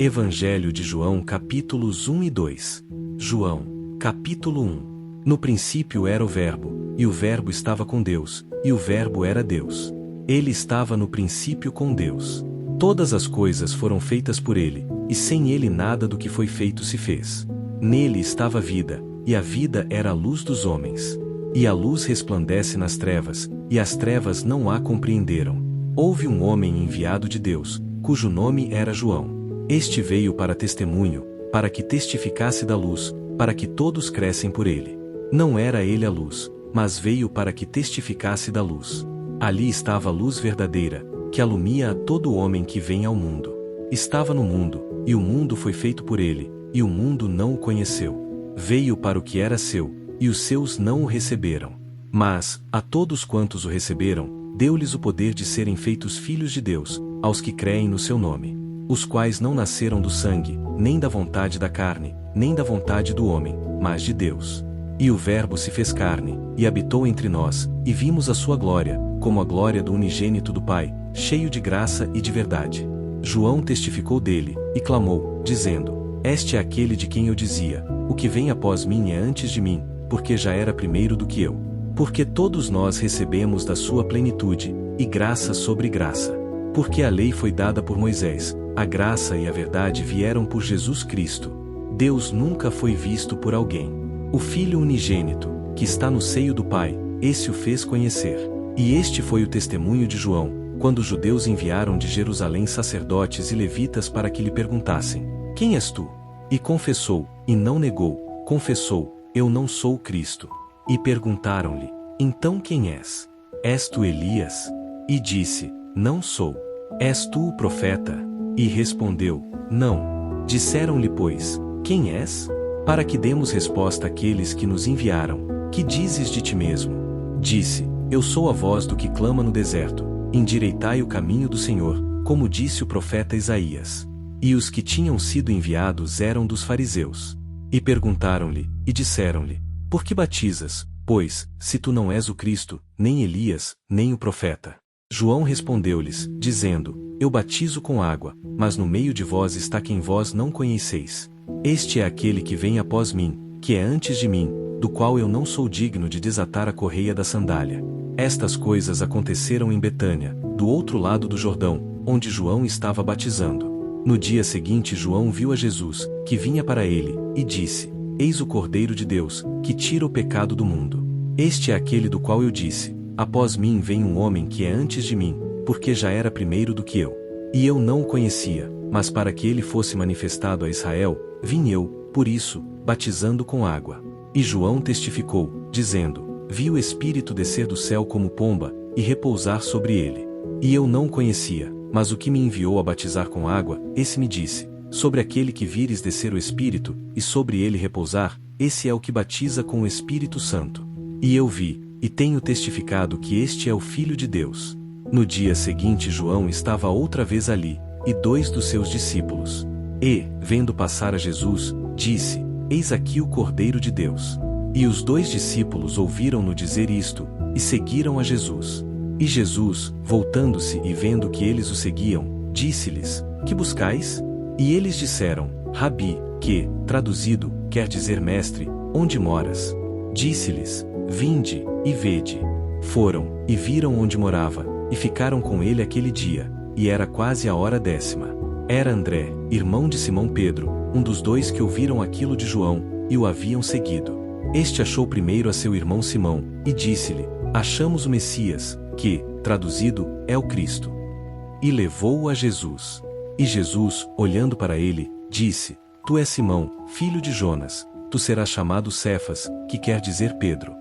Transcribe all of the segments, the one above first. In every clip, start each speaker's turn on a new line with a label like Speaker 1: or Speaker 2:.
Speaker 1: Evangelho de João capítulos 1 e 2. João, capítulo 1. No princípio era o Verbo, e o Verbo estava com Deus, e o Verbo era Deus. Ele estava no princípio com Deus. Todas as coisas foram feitas por ele, e sem ele nada do que foi feito se fez. Nele estava a vida, e a vida era a luz dos homens. E a luz resplandece nas trevas, e as trevas não a compreenderam. Houve um homem enviado de Deus, cujo nome era João. Este veio para testemunho, para que testificasse da luz, para que todos crescem por ele. Não era ele a luz, mas veio para que testificasse da luz. Ali estava a luz verdadeira, que alumia a todo homem que vem ao mundo. Estava no mundo, e o mundo foi feito por ele, e o mundo não o conheceu. Veio para o que era seu, e os seus não o receberam. Mas, a todos quantos o receberam, deu-lhes o poder de serem feitos filhos de Deus, aos que creem no seu nome. Os quais não nasceram do sangue, nem da vontade da carne, nem da vontade do homem, mas de Deus. E o Verbo se fez carne, e habitou entre nós, e vimos a sua glória, como a glória do unigênito do Pai, cheio de graça e de verdade. João testificou dele, e clamou, dizendo: Este é aquele de quem eu dizia: O que vem após mim é antes de mim, porque já era primeiro do que eu. Porque todos nós recebemos da sua plenitude, e graça sobre graça. Porque a lei foi dada por Moisés, a graça e a verdade vieram por Jesus Cristo. Deus nunca foi visto por alguém. O Filho unigênito, que está no seio do Pai, esse o fez conhecer. E este foi o testemunho de João, quando os judeus enviaram de Jerusalém sacerdotes e levitas para que lhe perguntassem: Quem és tu? E confessou, e não negou, confessou: Eu não sou o Cristo. E perguntaram-lhe: Então quem és? És tu Elias? E disse: Não sou. És tu o profeta? E respondeu: Não. Disseram-lhe, pois: Quem és? Para que demos resposta àqueles que nos enviaram: Que dizes de ti mesmo? Disse: Eu sou a voz do que clama no deserto: Endireitai o caminho do Senhor, como disse o profeta Isaías. E os que tinham sido enviados eram dos fariseus. E perguntaram-lhe, e disseram-lhe: Por que batizas, pois, se tu não és o Cristo, nem Elias, nem o profeta? João respondeu-lhes, dizendo: Eu batizo com água, mas no meio de vós está quem vós não conheceis. Este é aquele que vem após mim, que é antes de mim, do qual eu não sou digno de desatar a correia da sandália. Estas coisas aconteceram em Betânia, do outro lado do Jordão, onde João estava batizando. No dia seguinte João viu a Jesus, que vinha para ele, e disse: Eis o Cordeiro de Deus, que tira o pecado do mundo. Este é aquele do qual eu disse: Após mim vem um homem que é antes de mim, porque já era primeiro do que eu. E eu não o conhecia, mas para que ele fosse manifestado a Israel, vim eu, por isso, batizando com água. E João testificou, dizendo: Vi o Espírito descer do céu como pomba, e repousar sobre ele. E eu não o conhecia, mas o que me enviou a batizar com água, esse me disse: Sobre aquele que vires descer o Espírito, e sobre ele repousar, esse é o que batiza com o Espírito Santo. E eu vi, e tenho testificado que este é o Filho de Deus. No dia seguinte João estava outra vez ali, e 2 dos seus discípulos. E, vendo passar a Jesus, disse: Eis aqui o Cordeiro de Deus. E os 2 discípulos ouviram-no dizer isto, e seguiram a Jesus. E Jesus, voltando-se e vendo que eles o seguiam, disse-lhes: Que buscais? E eles disseram: Rabi, que, traduzido, quer dizer mestre, onde moras? Disse-lhes: Vinde, e vede. Foram, e viram onde morava, e ficaram com ele aquele dia, e era quase a hora 10ª. Era André, irmão de Simão Pedro, um dos 2 que ouviram aquilo de João, e o haviam seguido. Este achou primeiro a seu irmão Simão, e disse-lhe: Achamos o Messias, que, traduzido, é o Cristo. E levou-o a Jesus. E Jesus, olhando para ele, disse: Tu és Simão, filho de Jonas, tu serás chamado Cefas, que quer dizer Pedro.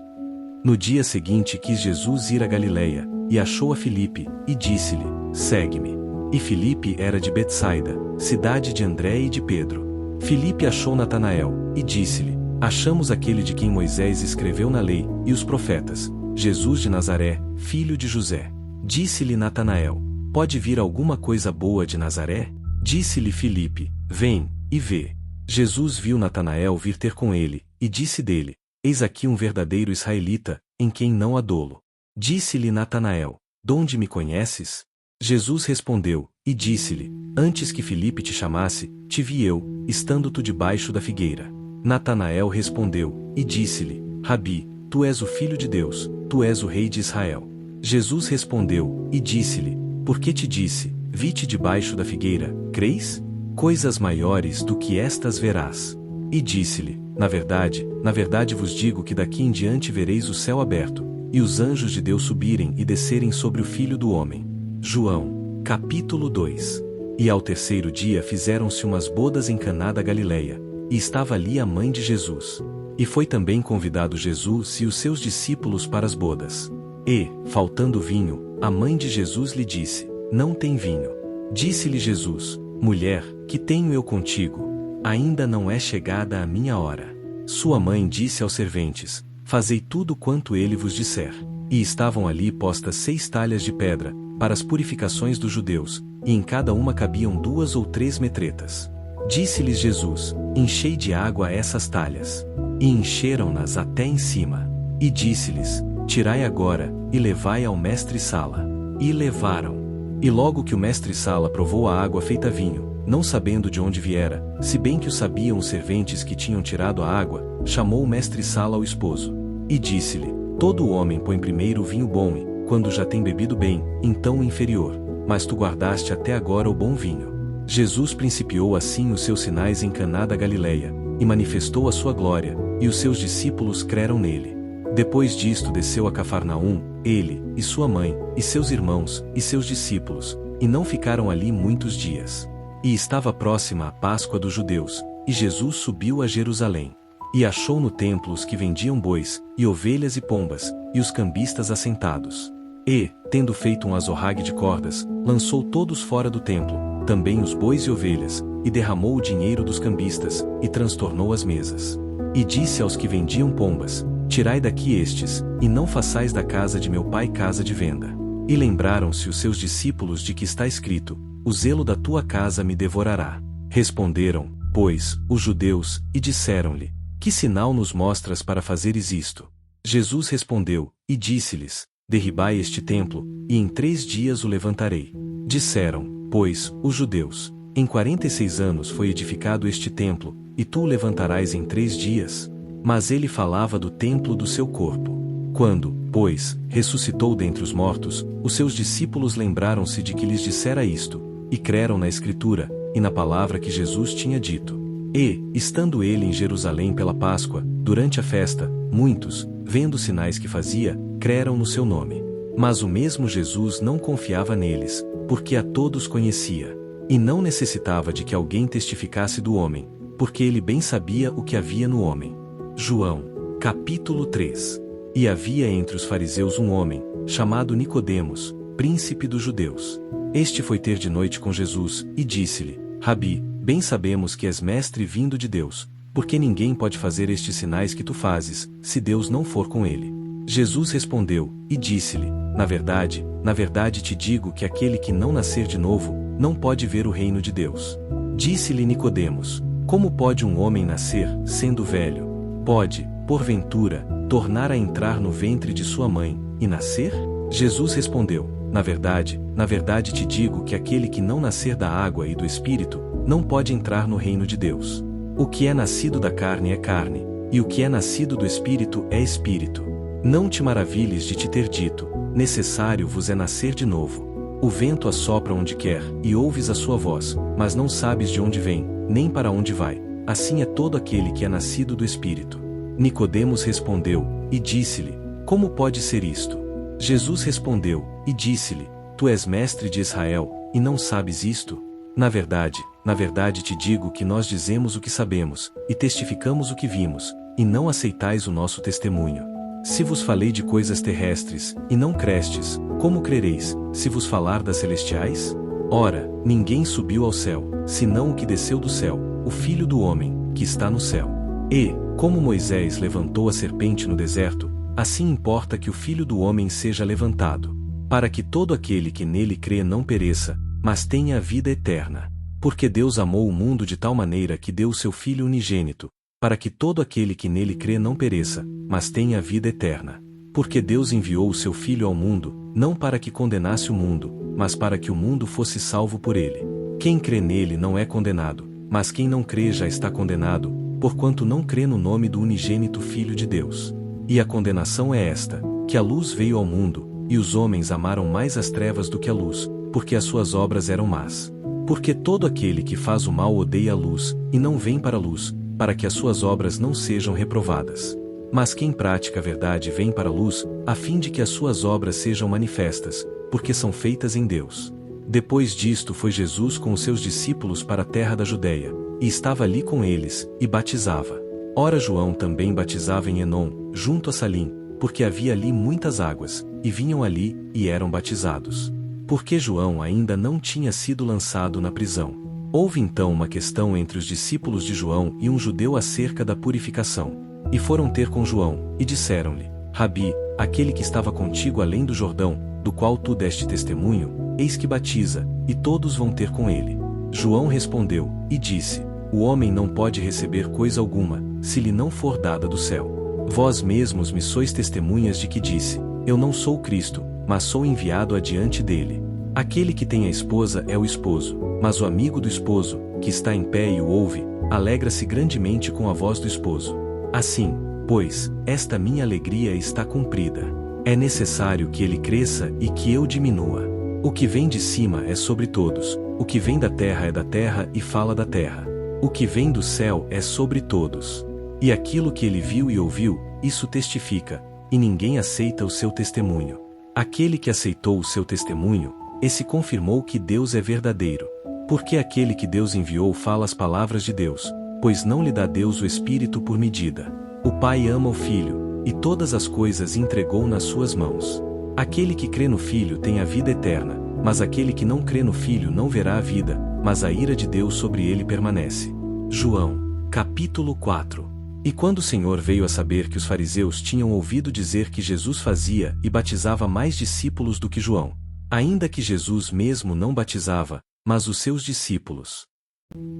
Speaker 1: No dia seguinte quis Jesus ir a Galiléia, e achou a Filipe, e disse-lhe: Segue-me. E Filipe era de Betsaida, cidade de André e de Pedro. Filipe achou Natanael, e disse-lhe: Achamos aquele de quem Moisés escreveu na lei, e os profetas, Jesus de Nazaré, filho de José. Disse-lhe Natanael: Pode vir alguma coisa boa de Nazaré? Disse-lhe Filipe: Vem, e vê. Jesus viu Natanael vir ter com ele, e disse dele: Eis aqui um verdadeiro israelita, em quem não há dolo. Disse-lhe Natanael: Donde me conheces? Jesus respondeu: e disse-lhe: Antes que Filipe te chamasse, te vi eu, estando tu debaixo da figueira. Natanael respondeu, e disse-lhe: Rabi, tu és o Filho de Deus, tu és o Rei de Israel. Jesus respondeu, e disse-lhe: Por que te disse, vi-te debaixo da figueira, crês? Coisas maiores do que estas verás. E disse-lhe: na verdade vos digo que daqui em diante vereis o céu aberto, e os anjos de Deus subirem e descerem sobre o Filho do Homem. João, capítulo 2. E ao terceiro dia fizeram-se umas bodas em Caná da Galileia, e estava ali a mãe de Jesus. E foi também convidado Jesus e os seus discípulos para as bodas. E, faltando vinho, a mãe de Jesus lhe disse: Não tem vinho. Disse-lhe Jesus: Mulher, que tenho eu contigo? Ainda não é chegada a minha hora. Sua mãe disse aos serventes: Fazei tudo quanto ele vos disser. E estavam ali postas 6 talhas de pedra, para as purificações dos judeus, e em cada uma cabiam 2 ou 3 metretas. Disse-lhes Jesus: Enchei de água essas talhas. E encheram-nas até em cima. E disse-lhes: Tirai agora, e levai ao mestre-sala. E levaram. E logo que o mestre-sala provou a água feita vinho, não sabendo de onde viera, se bem que o sabiam os serventes que tinham tirado a água, chamou o mestre-sala ao esposo. E disse-lhe: Todo homem põe primeiro o vinho bom e, quando já tem bebido bem, então o inferior. Mas tu guardaste até agora o bom vinho. Jesus principiou assim os seus sinais em Caná da Galileia, e manifestou a sua glória, e os seus discípulos creram nele. Depois disto desceu a Cafarnaum, ele, e sua mãe, e seus irmãos, e seus discípulos, e não ficaram ali muitos dias. E estava próxima a Páscoa dos judeus, e Jesus subiu a Jerusalém. E achou no templo os que vendiam bois, e ovelhas e pombas, e os cambistas assentados. E, tendo feito um azorrague de cordas, lançou todos fora do templo, também os bois e ovelhas, e derramou o dinheiro dos cambistas, e transtornou as mesas. E disse aos que vendiam pombas: Tirai daqui estes, e não façais da casa de meu pai casa de venda. E lembraram-se os seus discípulos de que está escrito: O zelo da tua casa me devorará. Responderam, pois, os judeus, e disseram-lhe: Que sinal nos mostras para fazeres isto? Jesus respondeu, e disse-lhes: Derribai este templo, e em 3 dias o levantarei. Disseram, pois, os judeus: Em 46 anos foi edificado este templo, e tu o levantarás em 3 dias? Mas ele falava do templo do seu corpo. Quando, pois, ressuscitou dentre os mortos, os seus discípulos lembraram-se de que lhes dissera isto, e creram na Escritura, e na palavra que Jesus tinha dito. E, estando ele em Jerusalém pela Páscoa, durante a festa, muitos, vendo os sinais que fazia, creram no seu nome. Mas o mesmo Jesus não confiava neles, porque a todos conhecia. E não necessitava de que alguém testificasse do homem, porque ele bem sabia o que havia no homem. João, capítulo 3. E havia entre os fariseus um homem, chamado Nicodemos, príncipe dos judeus. Este foi ter de noite com Jesus, e disse-lhe: Rabi, bem sabemos que és mestre vindo de Deus, porque ninguém pode fazer estes sinais que tu fazes, se Deus não for com ele. Jesus respondeu, e disse-lhe: Na verdade te digo que aquele que não nascer de novo, não pode ver o reino de Deus. Disse-lhe Nicodemos: Como pode um homem nascer, sendo velho? Pode, porventura, tornar a entrar no ventre de sua mãe, e nascer? Jesus respondeu: Na verdade te digo que aquele que não nascer da água e do Espírito, não pode entrar no reino de Deus. O que é nascido da carne é carne, e o que é nascido do Espírito é Espírito. Não te maravilhes de te ter dito: Necessário vos é nascer de novo. O vento assopra onde quer, e ouves a sua voz, mas não sabes de onde vem, nem para onde vai. Assim é todo aquele que é nascido do Espírito. Nicodemos respondeu, e disse-lhe: Como pode ser isto? Jesus respondeu, e disse-lhe: Tu és mestre de Israel, e não sabes isto? Na verdade te digo que nós dizemos o que sabemos, e testificamos o que vimos, e não aceitais o nosso testemunho. Se vos falei de coisas terrestres, e não crestes, como crereis, se vos falar das celestiais? Ora, ninguém subiu ao céu, senão o que desceu do céu, o Filho do Homem, que está no céu. E, como Moisés levantou a serpente no deserto, assim importa que o Filho do Homem seja levantado, para que todo aquele que nele crê não pereça, mas tenha a vida eterna. Porque Deus amou o mundo de tal maneira que deu o seu Filho unigênito, para que todo aquele que nele crê não pereça, mas tenha a vida eterna. Porque Deus enviou o seu Filho ao mundo, não para que condenasse o mundo, mas para que o mundo fosse salvo por ele. Quem crê nele não é condenado, mas quem não crê já está condenado, porquanto não crê no nome do unigênito Filho de Deus. E a condenação é esta, que a luz veio ao mundo, e os homens amaram mais as trevas do que a luz, porque as suas obras eram más. Porque todo aquele que faz o mal odeia a luz, e não vem para a luz, para que as suas obras não sejam reprovadas. Mas quem pratica a verdade vem para a luz, a fim de que as suas obras sejam manifestas, porque são feitas em Deus. Depois disto foi Jesus com os seus discípulos para a terra da Judeia, e estava ali com eles, e batizava. Ora João também batizava em Enom, junto a Salim, porque havia ali muitas águas, e vinham ali, e eram batizados. Porque João ainda não tinha sido lançado na prisão. Houve então uma questão entre os discípulos de João e um judeu acerca da purificação. E foram ter com João, e disseram-lhe: Rabi, aquele que estava contigo além do Jordão, do qual tu deste testemunho, eis que batiza, e todos vão ter com ele. João respondeu, e disse: O homem não pode receber coisa alguma, se lhe não for dada do céu. Vós mesmos me sois testemunhas de que disse: Eu não sou Cristo, mas sou enviado adiante dele. Aquele que tem a esposa é o esposo, mas o amigo do esposo, que está em pé e o ouve, alegra-se grandemente com a voz do esposo. Assim, pois, esta minha alegria está cumprida. É necessário que ele cresça e que eu diminua. O que vem de cima é sobre todos, o que vem da terra é da terra e fala da terra. O que vem do céu é sobre todos. E aquilo que ele viu e ouviu, isso testifica, e ninguém aceita o seu testemunho. Aquele que aceitou o seu testemunho, esse confirmou que Deus é verdadeiro. Porque aquele que Deus enviou fala as palavras de Deus, pois não lhe dá Deus o Espírito por medida. O Pai ama o Filho, e todas as coisas entregou nas suas mãos. Aquele que crê no Filho tem a vida eterna, mas aquele que não crê no Filho não verá a vida, mas a ira de Deus sobre ele permanece. João, capítulo 4. E quando o Senhor veio a saber que os fariseus tinham ouvido dizer que Jesus fazia e batizava mais discípulos do que João, ainda que Jesus mesmo não batizava, mas os seus discípulos,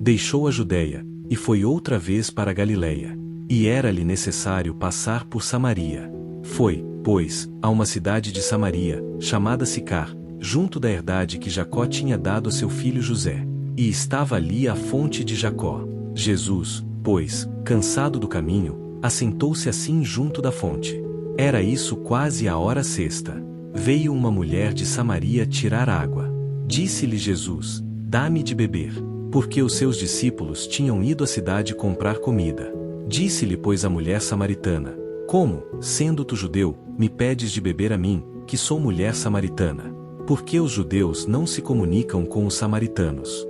Speaker 1: deixou a Judeia, e foi outra vez para a Galiléia. E era-lhe necessário passar por Samaria. Foi, pois, a uma cidade de Samaria, chamada Sicar, junto da herdade que Jacó tinha dado a seu filho José. E estava ali a fonte de Jacó. Jesus, pois, cansado do caminho, assentou-se assim junto da fonte. Era isso quase a hora sexta. Veio uma mulher de Samaria tirar água. Disse-lhe Jesus: Dá-me de beber. Porque os seus discípulos tinham ido à cidade comprar comida. Disse-lhe, pois, a mulher samaritana: Como, sendo tu judeu, me pedes de beber a mim, que sou mulher samaritana? Porque os judeus não se comunicam com os samaritanos.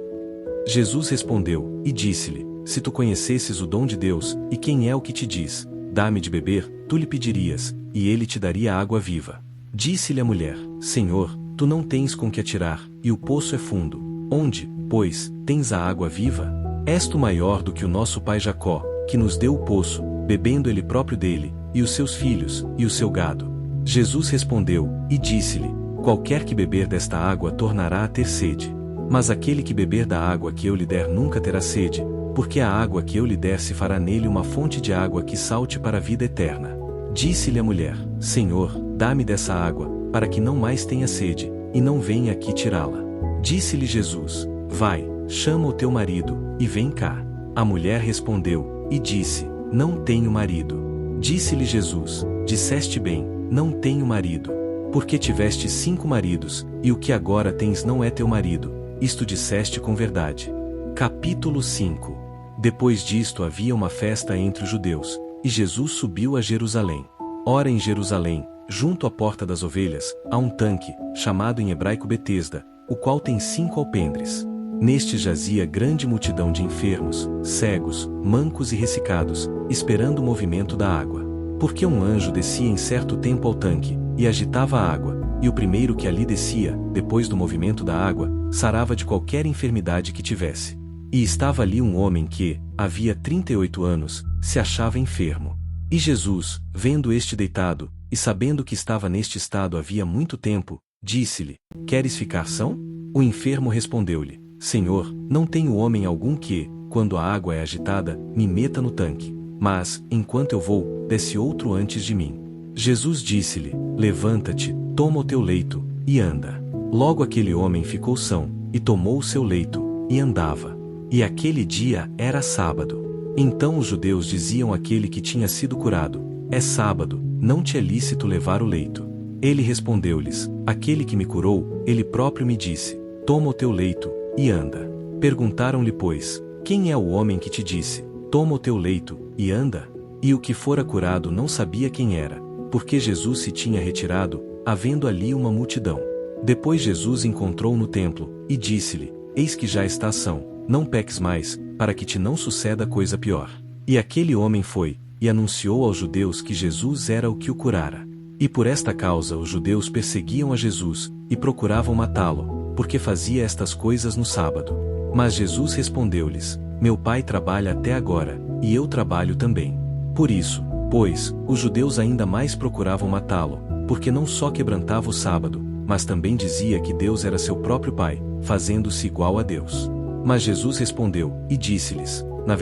Speaker 1: Jesus respondeu, e disse-lhe: Se tu conhecesses o dom de Deus, e quem é o que te diz: Dá-me de beber, tu lhe pedirias, e ele te daria água viva. Disse-lhe a mulher: Senhor, tu não tens com que atirar, e o poço é fundo. Onde, pois, tens a água viva? És tu maior do que o nosso pai Jacó, que nos deu o poço, bebendo ele próprio dele, e os seus filhos, e o seu gado? Jesus respondeu, e disse-lhe: Qualquer que beber desta água tornará a ter sede. Mas aquele que beber da água que eu lhe der nunca terá sede, porque a água que eu lhe der se fará nele uma fonte de água que salte para a vida eterna. Disse-lhe a mulher: Senhor, dá-me dessa água, para que não mais tenha sede, e não venha aqui tirá-la. Disse-lhe Jesus: Vai, chama o teu marido, e vem cá. A mulher respondeu, e disse: Não tenho marido. Disse-lhe Jesus: Disseste bem, não tenho marido. Porque tiveste 5 maridos, e o que agora tens não é teu marido, isto disseste com verdade. Capítulo 5. Depois disto havia uma festa entre os judeus, e Jesus subiu a Jerusalém. Ora, em Jerusalém, junto à porta das ovelhas, há um tanque, chamado em hebraico Betesda, o qual tem 5 alpendres. Neste jazia grande multidão de enfermos, cegos, mancos e ressecados, esperando o movimento da água. Porque um anjo descia em certo tempo ao tanque, e agitava a água, e o primeiro que ali descia, depois do movimento da água, sarava de qualquer enfermidade que tivesse. E estava ali um homem que, havia 38 anos, se achava enfermo. E Jesus, vendo este deitado, e sabendo que estava neste estado havia muito tempo, disse-lhe: Queres ficar são? O enfermo respondeu-lhe: Senhor, não tenho homem algum que, quando a água é agitada, me meta no tanque. Mas, enquanto eu vou, desce outro antes de mim. Jesus disse-lhe: Levanta-te, toma o teu leito, e anda. Logo aquele homem ficou são, e tomou o seu leito, e andava. E aquele dia era sábado. Então os judeus diziam àquele que tinha sido curado: é sábado, não te é lícito levar o leito. Ele respondeu-lhes: aquele que me curou, ele próprio me disse: toma o teu leito, e anda. Perguntaram-lhe, pois, quem é o homem que te disse: toma o teu leito, e anda? E o que fora curado não sabia quem era, porque Jesus se tinha retirado, havendo ali uma multidão. Depois Jesus encontrou no templo, e disse-lhe: eis que já estás são, não peques mais, para que te não suceda coisa pior. E aquele homem foi, e anunciou aos judeus que Jesus era o que o curara. E por esta causa os judeus perseguiam a Jesus, e procuravam matá-lo, porque fazia estas coisas no sábado. Mas Jesus respondeu-lhes: meu Pai trabalha até agora, e eu trabalho também. Por isso, pois, os judeus ainda mais procuravam matá-lo, porque não só quebrantava o sábado, mas também dizia que Deus era seu próprio Pai, fazendo-se igual a Deus. Mas Jesus respondeu, e disse-lhes: na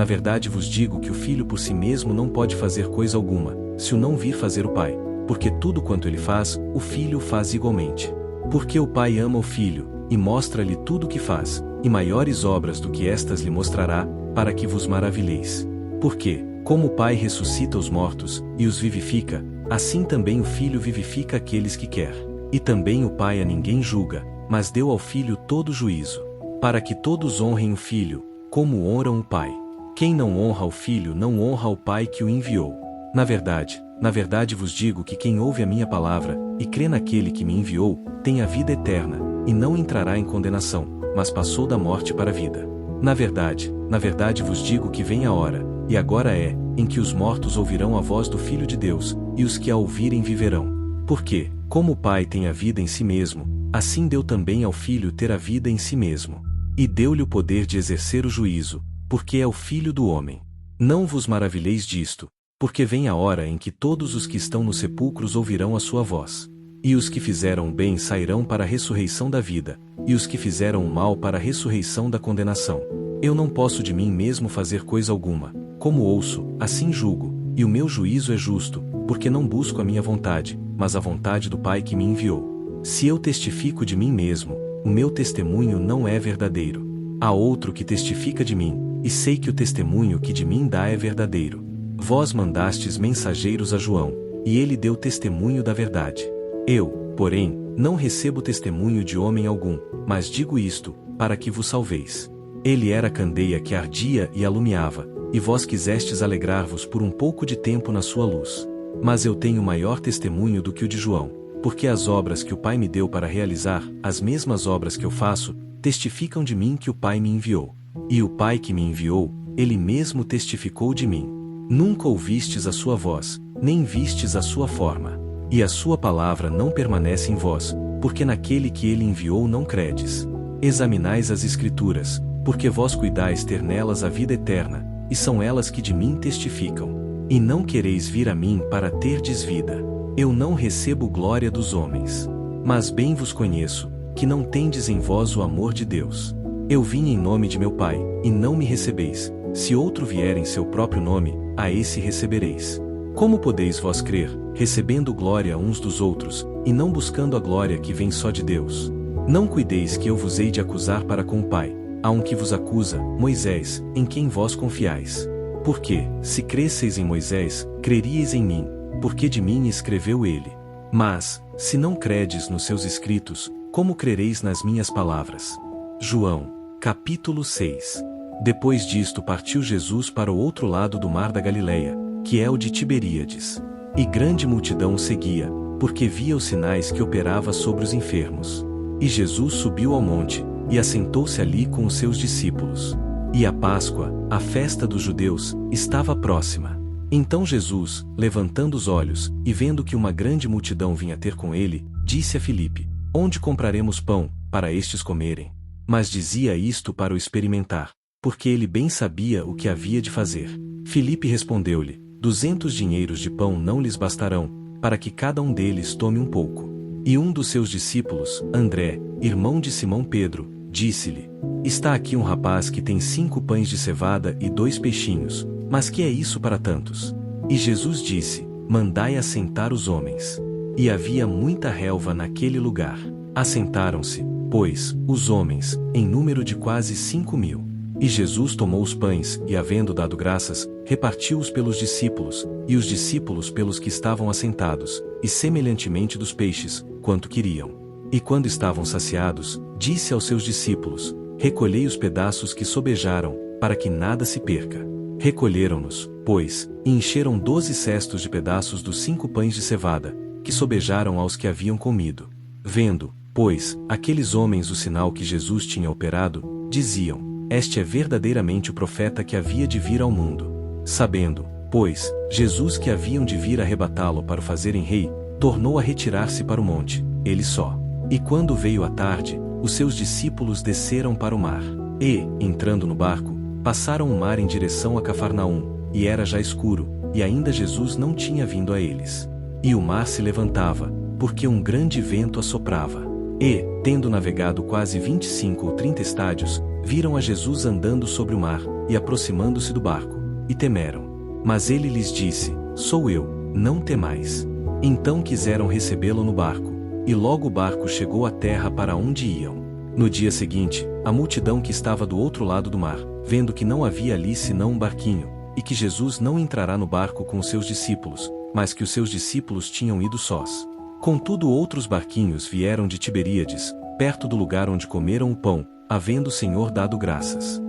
Speaker 1: verdade vos digo que o Filho por si mesmo não pode fazer coisa alguma, se o não vir fazer o Pai, porque tudo quanto ele faz, o Filho faz igualmente. Porque o Pai ama o Filho, e mostra-lhe tudo o que faz, e maiores obras do que estas lhe mostrará, para que vos maravilheis. Porque, como o Pai ressuscita os mortos, e os vivifica, assim também o Filho vivifica aqueles que quer. E também o Pai a ninguém julga, mas deu ao Filho todo o juízo, para que todos honrem o Filho, como honram o Pai. Quem não honra o Filho não honra o Pai que o enviou. Na verdade vos digo que quem ouve a minha palavra, e crê naquele que me enviou, tem a vida eterna, e não entrará em condenação, mas passou da morte para a vida. Na verdade vos digo que vem a hora, e agora é, em que os mortos ouvirão a voz do Filho de Deus, e os que a ouvirem viverão. Porque, como o Pai tem a vida em si mesmo, assim deu também ao Filho ter a vida em si mesmo. E deu-lhe o poder de exercer o juízo, porque é o Filho do homem. Não vos maravilheis disto, porque vem a hora em que todos os que estão nos sepulcros ouvirão a sua voz. E os que fizeram o bem sairão para a ressurreição da vida, e os que fizeram o mal para a ressurreição da condenação. Eu não posso de mim mesmo fazer coisa alguma, como ouço, assim julgo, e o meu juízo é justo, porque não busco a minha vontade, mas a vontade do Pai que me enviou. Se eu testifico de mim mesmo, o meu testemunho não é verdadeiro. Há outro que testifica de mim, e sei que o testemunho que de mim dá é verdadeiro. Vós mandastes mensageiros a João, e ele deu testemunho da verdade. Eu, porém, não recebo testemunho de homem algum, mas digo isto, para que vos salveis. Ele era a candeia que ardia e alumiava, e vós quisestes alegrar-vos por um pouco de tempo na sua luz. Mas eu tenho maior testemunho do que o de João, porque as obras que o Pai me deu para realizar, as mesmas obras que eu faço, testificam de mim que o Pai me enviou. E o Pai que me enviou, ele mesmo testificou de mim. Nunca ouvistes a sua voz, nem vistes a sua forma. E a sua palavra não permanece em vós, porque naquele que ele enviou não credes. Examinais as Escrituras, porque vós cuidais ter nelas a vida eterna, e são elas que de mim testificam. E não quereis vir a mim para terdes vida. Eu não recebo glória dos homens. Mas bem vos conheço, que não tendes em vós o amor de Deus. Eu vim em nome de meu Pai, e não me recebeis. Se outro vier em seu próprio nome, a esse recebereis. Como podeis vós crer, recebendo glória uns dos outros, e não buscando a glória que vem só de Deus? Não cuideis que eu vos hei de acusar para com o Pai. Há um que vos acusa, Moisés, em quem vós confiais. Porque, se cresseis em Moisés, creríeis em mim, porque de mim escreveu ele. Mas, se não credes nos seus escritos, como crereis nas minhas palavras? João, capítulo 6. Depois disto partiu Jesus para o outro lado do mar da Galileia, que é o de Tiberíades. E grande multidão o seguia, porque via os sinais que operava sobre os enfermos. E Jesus subiu ao monte, e assentou-se ali com os seus discípulos. E a Páscoa, a festa dos judeus, estava próxima. Então Jesus, levantando os olhos, e vendo que uma grande multidão vinha ter com ele, disse a Filipe: onde compraremos pão, para estes comerem? Mas dizia isto para o experimentar, porque ele bem sabia o que havia de fazer. Filipe respondeu-lhe: 200 dinheiros de pão não lhes bastarão, para que cada um deles tome um pouco. E um dos seus discípulos, André, irmão de Simão Pedro, disse-lhe: está aqui um rapaz que tem 5 pães de cevada e 2 peixinhos, mas que é isso para tantos? E Jesus disse: mandai assentar os homens. E havia muita relva naquele lugar. Assentaram-se, pois, os homens, em número de quase 5.000. E Jesus tomou os pães, e havendo dado graças, repartiu-os pelos discípulos, e os discípulos pelos que estavam assentados, e semelhantemente dos peixes, quanto queriam. E quando estavam saciados, disse aos seus discípulos: recolhei os pedaços que sobejaram, para que nada se perca. Recolheram-nos, pois, e encheram 12 cestos de pedaços dos 5 pães de cevada, que sobejaram aos que haviam comido. Vendo, pois, aqueles homens o sinal que Jesus tinha operado, diziam: este é verdadeiramente o profeta que havia de vir ao mundo. Sabendo, pois, Jesus que haviam de vir arrebatá-lo para o fazerem rei, tornou a retirar-se para o monte, ele só. E quando veio a tarde, os seus discípulos desceram para o mar. E, entrando no barco, passaram o mar em direção a Cafarnaum, e era já escuro, e ainda Jesus não tinha vindo a eles. E o mar se levantava, porque um grande vento assoprava. E, tendo navegado quase 25 ou 30 estádios, viram a Jesus andando sobre o mar, e aproximando-se do barco, e temeram. Mas ele lhes disse: sou eu, não temais. Então quiseram recebê-lo no barco, e logo o barco chegou à terra para onde iam. No dia seguinte, a multidão que estava do outro lado do mar, vendo que não havia ali senão um barquinho, e que Jesus não entrará no barco com os seus discípulos, mas que os seus discípulos tinham ido sós. Contudo outros barquinhos vieram de Tiberíades, perto do lugar onde comeram o pão, havendo o Senhor dado graças.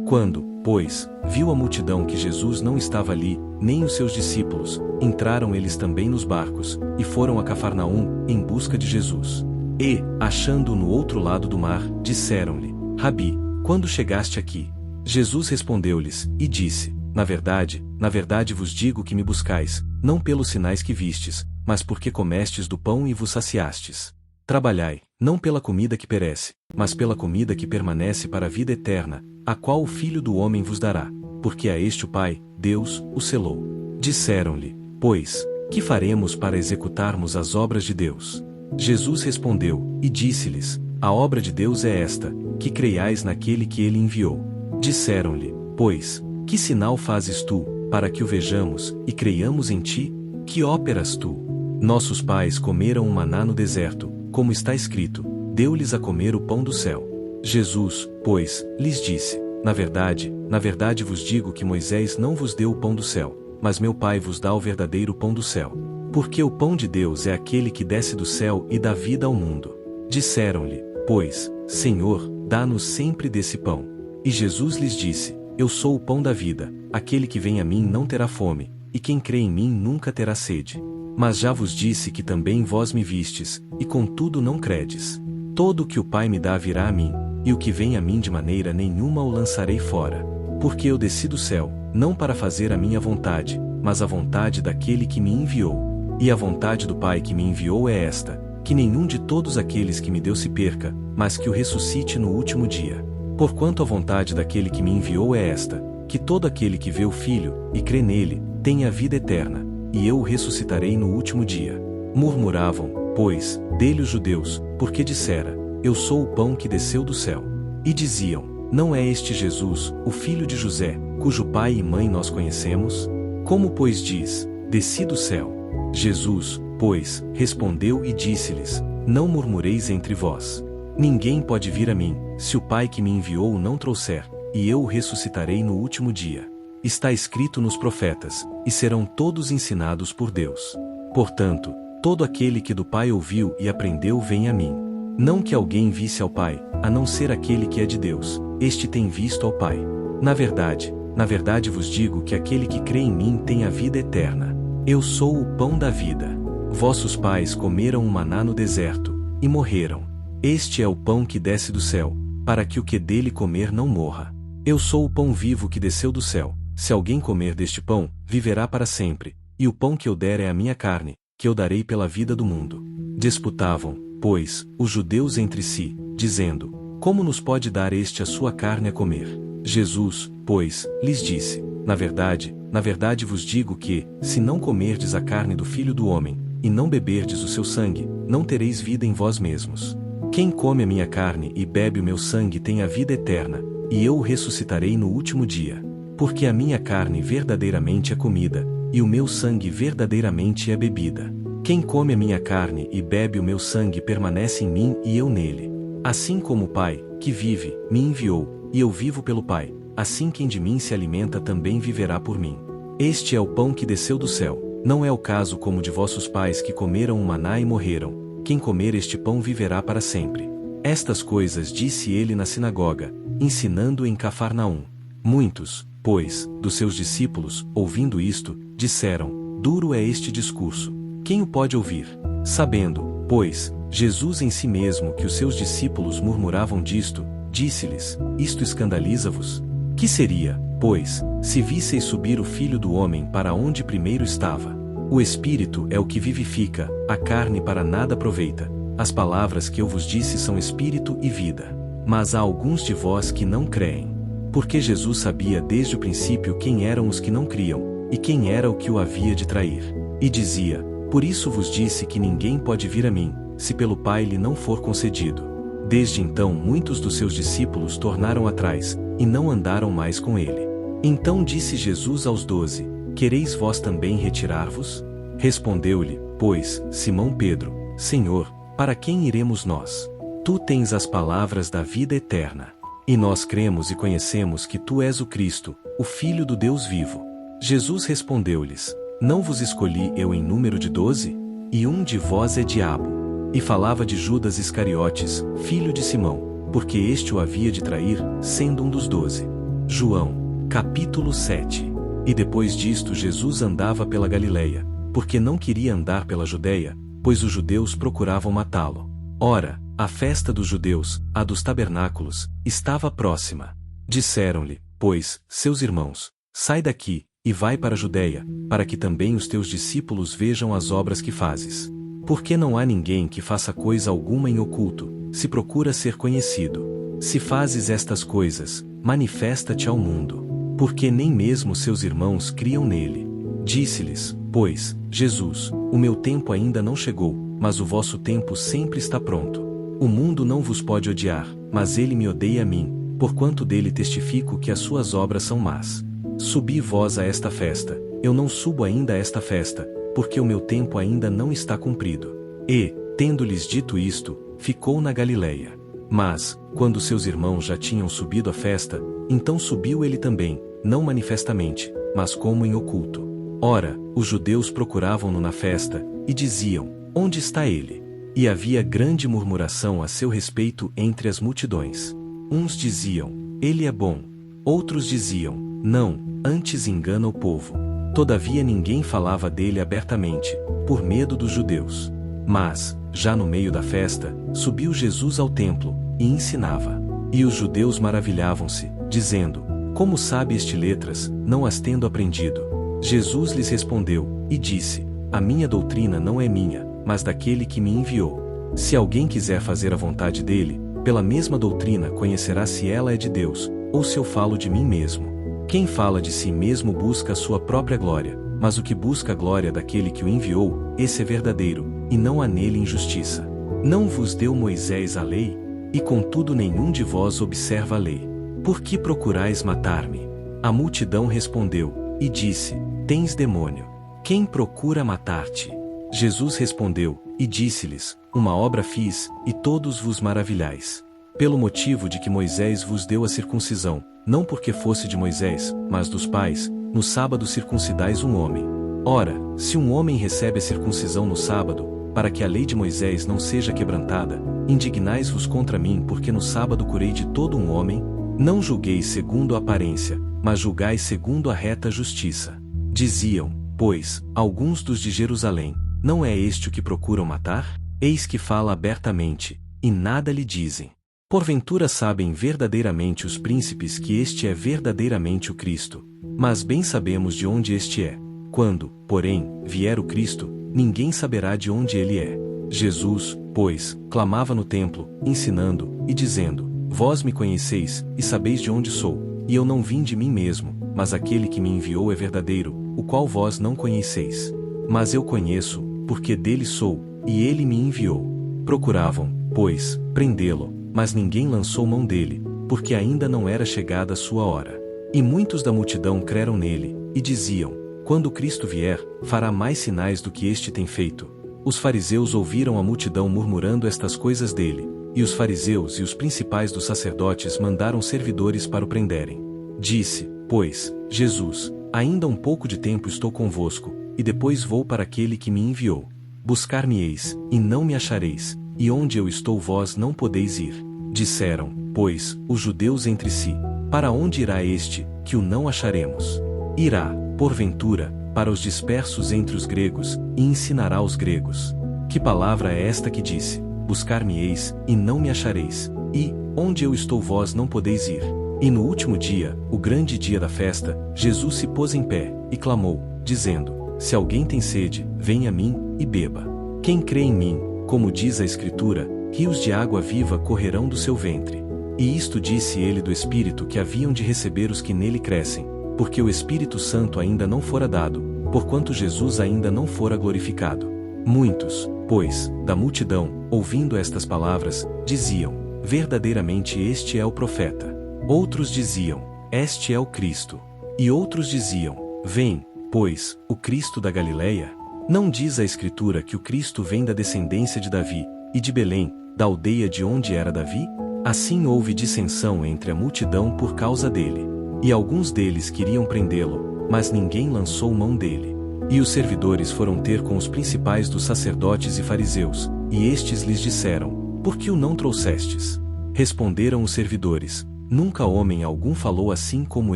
Speaker 1: Quando, pois, viu a multidão que Jesus não estava ali, nem os seus discípulos, entraram eles também nos barcos, e foram a Cafarnaum, em busca de Jesus. E, achando-o no outro lado do mar, disseram-lhe: Rabi, quando chegaste aqui? Jesus respondeu-lhes, e disse: na verdade vos digo que me buscais, não pelos sinais que vistes, mas porque comestes do pão e vos saciastes. Trabalhai, não pela comida que perece, mas pela comida que permanece para a vida eterna, a qual o Filho do Homem vos dará, porque a este o Pai, Deus, o selou. Disseram-lhe, pois, que faremos para executarmos as obras de Deus? Jesus respondeu, e disse-lhes: a obra de Deus é esta, que creiais naquele que ele enviou. Disseram-lhe, pois, que sinal fazes tu, para que o vejamos, e creiamos em ti? Que operas tu? Nossos pais comeram o maná no deserto, como está escrito: deu-lhes a comer o pão do céu. Jesus, pois, lhes disse: na verdade vos digo que Moisés não vos deu o pão do céu, mas meu Pai vos dá o verdadeiro pão do céu. Porque o pão de Deus é aquele que desce do céu e dá vida ao mundo. Disseram-lhe, pois, Senhor, dá-nos sempre desse pão. E Jesus lhes disse: eu sou o pão da vida, aquele que vem a mim não terá fome, e quem crê em mim nunca terá sede. Mas já vos disse que também vós me vistes, e contudo não credes. Todo o que o Pai me dá virá a mim, e o que vem a mim de maneira nenhuma o lançarei fora. Porque eu desci do céu, não para fazer a minha vontade, mas a vontade daquele que me enviou. E a vontade do Pai que me enviou é esta, que nenhum de todos aqueles que me deu se perca, mas que o ressuscite no último dia. Porquanto a vontade daquele que me enviou é esta, que todo aquele que vê o Filho, e crê nele, tenha a vida eterna, e eu o ressuscitarei no último dia. Murmuravam, pois, dele os judeus, porque dissera: eu sou o pão que desceu do céu. E diziam: não é este Jesus, o filho de José, cujo pai e mãe nós conhecemos? Como pois diz: desci do céu? Jesus, pois, respondeu e disse-lhes: não murmureis entre vós. Ninguém pode vir a mim, se o Pai que me enviou o não trouxer, e eu o ressuscitarei no último dia. Está escrito nos profetas, e serão todos ensinados por Deus. Portanto, todo aquele que do Pai ouviu e aprendeu vem a mim. Não que alguém visse ao Pai, a não ser aquele que é de Deus, este tem visto ao Pai. Na verdade vos digo que aquele que crê em mim tem a vida eterna. Eu sou o pão da vida. Vossos pais comeram o maná no deserto, e morreram. Este é o pão que desce do céu, para que o que dele comer não morra. Eu sou o pão vivo que desceu do céu. Se alguém comer deste pão, viverá para sempre, e o pão que eu der é a minha carne, que eu darei pela vida do mundo. Disputavam, pois, os judeus entre si, dizendo: como nos pode dar este a sua carne a comer? Jesus, pois, lhes disse: na verdade vos digo que, se não comerdes a carne do Filho do Homem, e não beberdes o seu sangue, não tereis vida em vós mesmos. Quem come a minha carne e bebe o meu sangue tem a vida eterna, e eu o ressuscitarei no último dia. Porque a minha carne verdadeiramente é comida, e o meu sangue verdadeiramente é bebida. Quem come a minha carne e bebe o meu sangue permanece em mim e eu nele. Assim como o Pai, que vive, me enviou, e eu vivo pelo Pai, assim quem de mim se alimenta também viverá por mim. Este é o pão que desceu do céu, não é o caso como de vossos pais que comeram o maná e morreram. Quem comer este pão viverá para sempre. Estas coisas disse ele na sinagoga, ensinando em Cafarnaum. Muitos, pois, dos seus discípulos, ouvindo isto, disseram: duro é este discurso. Quem o pode ouvir? Sabendo, pois, Jesus em si mesmo que os seus discípulos murmuravam disto, disse-lhes: isto escandaliza-vos? Que seria, pois, se visseis subir o Filho do Homem para onde primeiro estava? O Espírito é o que vivifica, a carne para nada aproveita. As palavras que eu vos disse são Espírito e vida. Mas há alguns de vós que não creem. Porque Jesus sabia desde o princípio quem eram os que não criam, e quem era o que o havia de trair. E dizia: por isso vos disse que ninguém pode vir a mim, se pelo Pai lhe não for concedido. Desde então muitos dos seus discípulos tornaram atrás, e não andaram mais com ele. Então disse Jesus aos 12: quereis vós também retirar-vos? Respondeu-lhe, pois, Simão Pedro: Senhor, para quem iremos nós? Tu tens as palavras da vida eterna. E nós cremos e conhecemos que tu és o Cristo, o Filho do Deus vivo. Jesus respondeu-lhes: não vos escolhi eu em número de 12? E um de vós é diabo. E falava de Judas Iscariotes, filho de Simão, porque este o havia de trair, sendo um dos 12. João, capítulo 7. E depois disto Jesus andava pela Galileia, porque não queria andar pela Judeia, pois os judeus procuravam matá-lo. Ora, a festa dos judeus, a dos tabernáculos, estava próxima. Disseram-lhe, pois, seus irmãos: sai daqui, e vai para a Judeia, para que também os teus discípulos vejam as obras que fazes. Porque não há ninguém que faça coisa alguma em oculto, se procura ser conhecido. Se fazes estas coisas, manifesta-te ao mundo. Porque nem mesmo seus irmãos criam nele. Disse-lhes, pois, Jesus: o meu tempo ainda não chegou, mas o vosso tempo sempre está pronto. O mundo não vos pode odiar, mas ele me odeia a mim, porquanto dele testifico que as suas obras são más. Subi vós a esta festa, eu não subo ainda a esta festa, porque o meu tempo ainda não está cumprido. E, tendo-lhes dito isto, ficou na Galileia. Mas, quando seus irmãos já tinham subido à festa, então subiu ele também, não manifestamente, mas como em oculto. Ora, os judeus procuravam-no na festa, e diziam: onde está ele? E havia grande murmuração a seu respeito entre as multidões. Uns diziam: ele é bom. Outros diziam: não, antes engana o povo. Todavia ninguém falava dele abertamente, por medo dos judeus. Mas, já no meio da festa, subiu Jesus ao templo, e ensinava. E os judeus maravilhavam-se, dizendo: como sabe este letras, não as tendo aprendido? Jesus lhes respondeu, e disse: a minha doutrina não é minha, mas daquele que me enviou. Se alguém quiser fazer a vontade dele, pela mesma doutrina conhecerá se ela é de Deus, ou se eu falo de mim mesmo. Quem fala de si mesmo busca a sua própria glória, mas o que busca a glória daquele que o enviou, esse é verdadeiro, e não há nele injustiça. Não vos deu Moisés a lei? E contudo nenhum de vós observa a lei. Por que procurais matar-me? A multidão respondeu, e disse: tens demônio. Quem procura matar-te? Jesus respondeu, e disse-lhes: uma obra fiz, e todos vos maravilhais. Pelo motivo de que Moisés vos deu a circuncisão, não porque fosse de Moisés, mas dos pais, no sábado circuncidais um homem. Ora, se um homem recebe a circuncisão no sábado, para que a lei de Moisés não seja quebrantada, indignais-vos contra mim porque no sábado curei de todo um homem? Não julgueis segundo a aparência, mas julgai segundo a reta justiça. Diziam, pois, alguns dos de Jerusalém: não é este o que procuram matar? Eis que fala abertamente, e nada lhe dizem. Porventura sabem verdadeiramente os príncipes que este é verdadeiramente o Cristo. Mas bem sabemos de onde este é. Quando, porém, vier o Cristo, ninguém saberá de onde ele é. Jesus, pois, clamava no templo, ensinando, e dizendo: vós me conheceis, e sabeis de onde sou, e eu não vim de mim mesmo, mas aquele que me enviou é verdadeiro, o qual vós não conheceis. Mas eu conheço, porque dele sou, e ele me enviou. Procuravam, pois, prendê-lo, mas ninguém lançou mão dele, porque ainda não era chegada a sua hora. E muitos da multidão creram nele, e diziam: quando Cristo vier, fará mais sinais do que este tem feito. os fariseus ouviram a multidão murmurando estas coisas dele, e os fariseus e os principais dos sacerdotes mandaram servidores para o prenderem. Disse, pois, Jesus, ainda um pouco de tempo estou convosco, e depois vou para aquele que me enviou. Buscar-me-eis, e não me achareis, e onde eu estou vós não podeis ir. Disseram, pois, os judeus entre si, para onde irá este, que o não acharemos? Irá, porventura, para os dispersos entre os gregos, e ensinará os gregos. Que palavra é esta que disse, buscar-me-eis, e não me achareis, e, onde eu estou vós não podeis ir? E no último dia, o grande dia da festa, Jesus se pôs em pé, e clamou, dizendo, se alguém tem sede, venha a mim, e beba. Quem crê em mim, como diz a Escritura, rios de água viva correrão do seu ventre. E isto disse ele do Espírito que haviam de receber os que nele crescem, porque o Espírito Santo ainda não fora dado, porquanto Jesus ainda não fora glorificado. Muitos, pois, da multidão, ouvindo estas palavras, diziam, verdadeiramente este é o profeta. Outros diziam, este é o Cristo. E outros diziam, vem, pois, o Cristo da Galileia? Não diz a Escritura que o Cristo vem da descendência de Davi, e de Belém, da aldeia de onde era Davi? Assim houve dissensão entre a multidão por causa dele. E alguns deles queriam prendê-lo, mas ninguém lançou mão dele. E os servidores foram ter com os principais dos sacerdotes e fariseus, e estes lhes disseram, por que o não trouxestes? Responderam os servidores, nunca homem algum falou assim como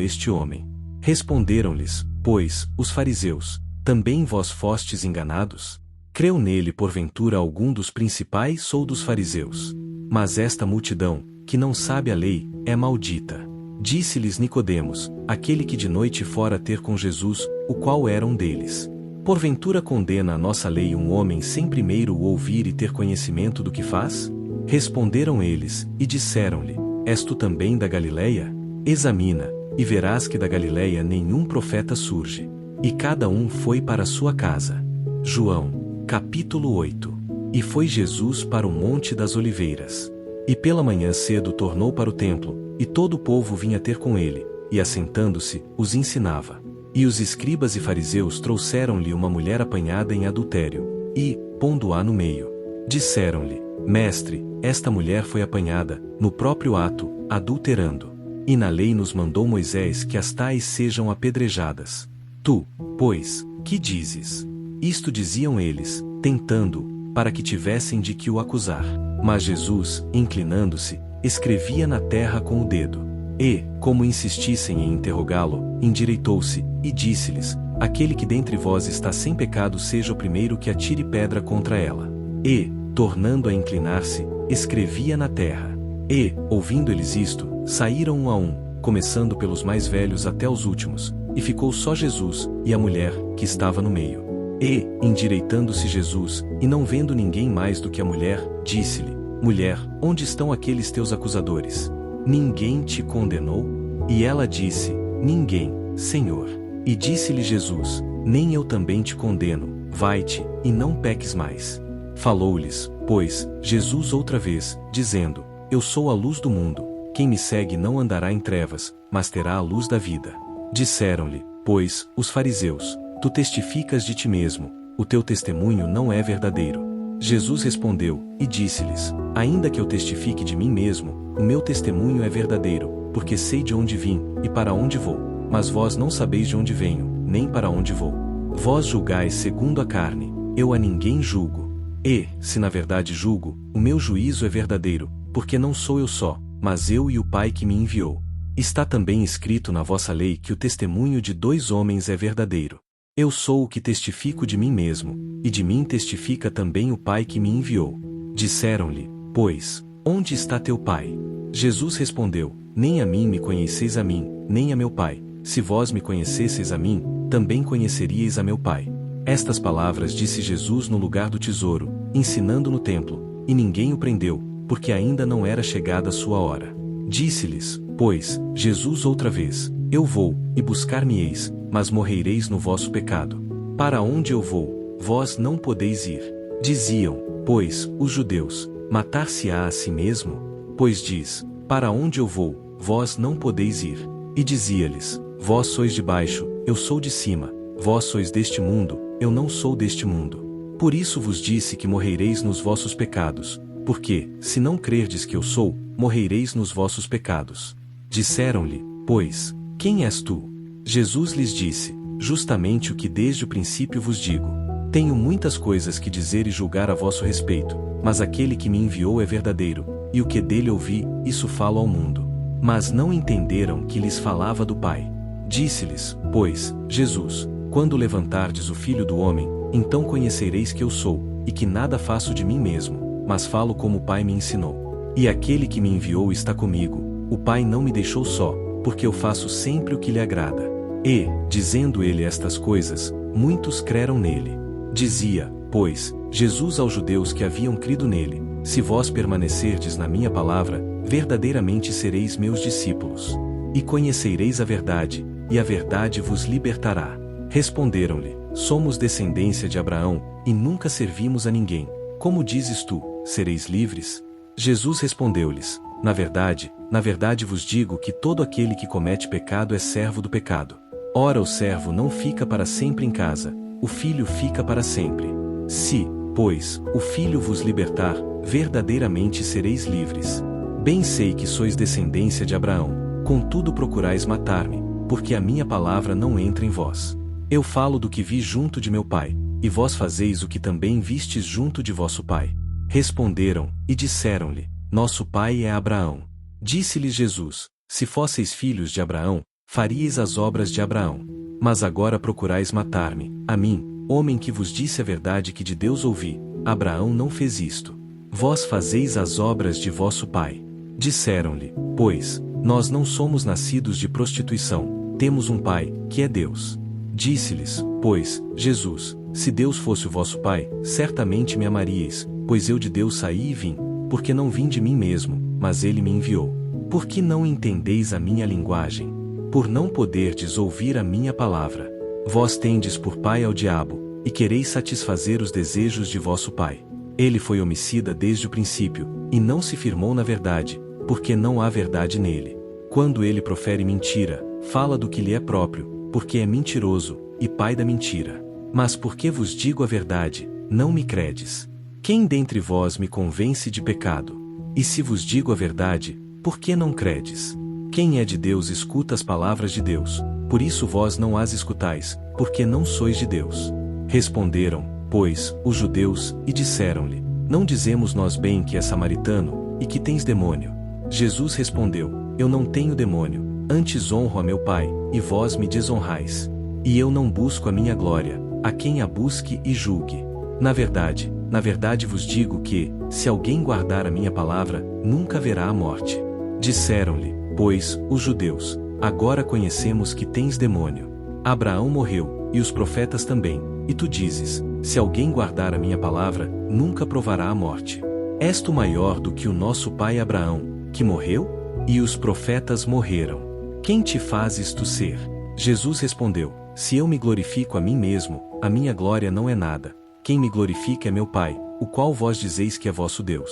Speaker 1: este homem. Responderam-lhes, pois, os fariseus, também vós fostes enganados? Creu nele porventura algum dos principais ou dos fariseus? Mas esta multidão, que não sabe a lei, é maldita. Disse-lhes Nicodemos, aquele que de noite fora ter com Jesus, o qual era um deles. Porventura condena a nossa lei um homem sem primeiro o ouvir e ter conhecimento do que faz? Responderam eles, e disseram-lhe, és tu também da Galileia? Examina, e verás que da Galileia nenhum profeta surge. E cada um foi para sua casa. João, capítulo 8. E foi Jesus para o Monte das Oliveiras. E pela manhã cedo tornou para o templo, e todo o povo vinha ter com ele, e assentando-se, os ensinava. E os escribas e fariseus trouxeram-lhe uma mulher apanhada em adultério, e, pondo-a no meio, disseram-lhe, Mestre, esta mulher foi apanhada, no próprio ato, adulterando. E na lei nos mandou Moisés que as tais sejam apedrejadas. Tu, pois, que dizes? Isto diziam eles, tentando, para que tivessem de que o acusar. Mas Jesus, inclinando-se, escrevia na terra com o dedo. E, como insistissem em interrogá-lo, endireitou-se, e disse-lhes, aquele que dentre vós está sem pecado seja o primeiro que atire pedra contra ela. E, tornando a inclinar-se, escrevia na terra. E, ouvindo eles isto, saíram um a um, começando pelos mais velhos até os últimos, e ficou só Jesus, e a mulher, que estava no meio. E, endireitando-se Jesus, e não vendo ninguém mais do que a mulher, disse-lhe, Mulher, onde estão aqueles teus acusadores? Ninguém te condenou? E ela disse, Ninguém, Senhor. E disse-lhe Jesus, Nem eu também te condeno, vai-te, e não peques mais. Falou-lhes, pois, Jesus outra vez, dizendo, Eu sou a luz do mundo, quem me segue não andará em trevas, mas terá a luz da vida. Disseram-lhe, pois, os fariseus, Tu testificas de ti mesmo, o teu testemunho não é verdadeiro. Jesus respondeu, e disse-lhes, ainda que eu testifique de mim mesmo, o meu testemunho é verdadeiro, porque sei de onde vim, e para onde vou. Mas vós não sabeis de onde venho, nem para onde vou. Vós julgais segundo a carne, eu a ninguém julgo. E, se na verdade julgo, o meu juízo é verdadeiro, porque não sou eu só, mas eu e o Pai que me enviou. Está também escrito na vossa lei que o testemunho de dois homens é verdadeiro. Eu sou o que testifico de mim mesmo, e de mim testifica também o Pai que me enviou. Disseram-lhe, pois, onde está teu Pai? Jesus respondeu, nem a mim me conheceis a mim, nem a meu Pai. Se vós me conhecesseis a mim, também conheceríeis a meu Pai. Estas palavras disse Jesus no lugar do tesouro, ensinando no templo, e ninguém o prendeu, porque ainda não era chegada a sua hora. Disse-lhes, pois, Jesus outra vez, eu vou, e buscar-me-eis, mas morrereis no vosso pecado. Para onde eu vou, vós não podeis ir. Diziam, pois, os judeus, matar-se-á a si mesmo? Pois diz, para onde eu vou, vós não podeis ir. E dizia-lhes, vós sois de baixo, eu sou de cima, vós sois deste mundo, eu não sou deste mundo. Por isso vos disse que morrereis nos vossos pecados, porque, se não crerdes que eu sou, morrereis nos vossos pecados. Disseram-lhe, pois, quem és tu? Jesus lhes disse, justamente o que desde o princípio vos digo. Tenho muitas coisas que dizer e julgar a vosso respeito, mas aquele que me enviou é verdadeiro, e o que dele ouvi, isso falo ao mundo. Mas não entenderam que lhes falava do Pai. Disse-lhes, pois, Jesus, quando levantardes o Filho do Homem, então conhecereis que eu sou, e que nada faço de mim mesmo, mas falo como o Pai me ensinou. E aquele que me enviou está comigo, o Pai não me deixou só, porque eu faço sempre o que lhe agrada. E, dizendo ele estas coisas, muitos creram nele. Dizia, pois, Jesus aos judeus que haviam crido nele, se vós permanecerdes na minha palavra, verdadeiramente sereis meus discípulos. E conhecereis a verdade, e a verdade vos libertará. Responderam-lhe, somos descendência de Abraão, e nunca servimos a ninguém. Como dizes tu, sereis livres? Jesus respondeu-lhes, na verdade vos digo que todo aquele que comete pecado é servo do pecado. Ora o servo não fica para sempre em casa, o filho fica para sempre. Se, pois, o filho vos libertar, verdadeiramente sereis livres. Bem sei que sois descendência de Abraão, contudo procurais matar-me, porque a minha palavra não entra em vós. Eu falo do que vi junto de meu pai, e vós fazeis o que também vistes junto de vosso pai. Responderam, e disseram-lhe, nosso pai é Abraão. Disse-lhes Jesus, se fosseis filhos de Abraão, faríeis as obras de Abraão. Mas agora procurais matar-me, a mim, homem que vos disse a verdade que de Deus ouvi. Abraão não fez isto. Vós fazeis as obras de vosso pai. Disseram-lhe, pois, nós não somos nascidos de prostituição, temos um pai, que é Deus. Disse-lhes, pois, Jesus, se Deus fosse o vosso pai, certamente me amaríeis, pois eu de Deus saí e vim, porque não vim de mim mesmo, mas ele me enviou. Por que não entendeis a minha linguagem? Por não poderdes ouvir a minha palavra. Vós tendes por pai ao diabo, e quereis satisfazer os desejos de vosso pai. Ele foi homicida desde o princípio, e não se firmou na verdade, porque não há verdade nele. Quando ele profere mentira, fala do que lhe é próprio, porque é mentiroso, e pai da mentira. Mas porque vos digo a verdade, não me credes. Quem dentre vós me convence de pecado? E se vos digo a verdade, por que não credes? Quem é de Deus escuta as palavras de Deus, por isso vós não as escutais, porque não sois de Deus. Responderam, pois, os judeus, e disseram-lhe, não dizemos nós bem que é samaritano, e que tens demônio? Jesus respondeu, eu não tenho demônio, antes honro a meu Pai, e vós me desonrais. E eu não busco a minha glória, a quem a busque e julgue. Na verdade vos digo que, se alguém guardar a minha palavra, nunca verá a morte. Disseram-lhe, pois, os judeus, agora conhecemos que tens demônio. Abraão morreu, e os profetas também, e tu dizes, se alguém guardar a minha palavra, nunca provará a morte. És tu maior do que o nosso pai Abraão, que morreu? E os profetas morreram. Quem te fazes tu ser? Jesus respondeu, se eu me glorifico a mim mesmo, a minha glória não é nada. Quem me glorifica é meu Pai, o qual vós dizeis que é vosso Deus.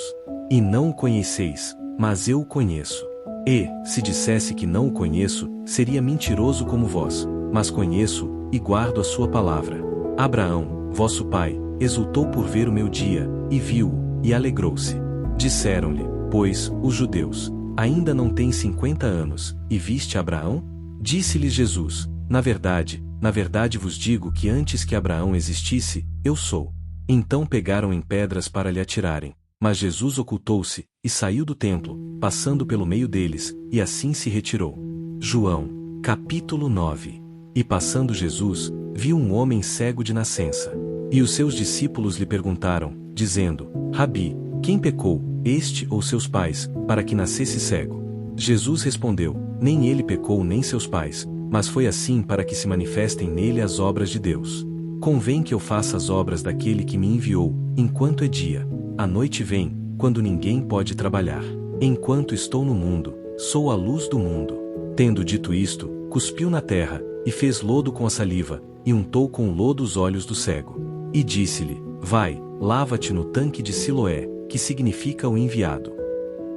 Speaker 1: E não o conheceis, mas eu o conheço. E, se dissesse que não o conheço, seria mentiroso como vós, mas conheço, e guardo a sua palavra. Abraão, vosso pai, exultou por ver o meu dia, e viu-o, e alegrou-se. Disseram-lhe, pois, os judeus, ainda não tens 50 anos, e viste Abraão? Disse-lhes Jesus, na verdade vos digo que antes que Abraão existisse, eu sou. Então pegaram em pedras para lhe atirarem. Mas Jesus ocultou-se, e saiu do templo, passando pelo meio deles, e assim se retirou. João, capítulo 9. E passando Jesus, viu um homem cego de nascença. E os seus discípulos lhe perguntaram, dizendo, Rabi, quem pecou, este ou seus pais, para que nascesse cego? Jesus respondeu, nem ele pecou nem seus pais, mas foi assim para que se manifestem nele as obras de Deus. Convém que eu faça as obras daquele que me enviou, enquanto é dia. A noite vem, quando ninguém pode trabalhar. Enquanto estou no mundo, sou a luz do mundo. Tendo dito isto, cuspiu na terra, e fez lodo com a saliva, e untou com o lodo os olhos do cego. E disse-lhe, vai, lava-te no tanque de Siloé, que significa o enviado.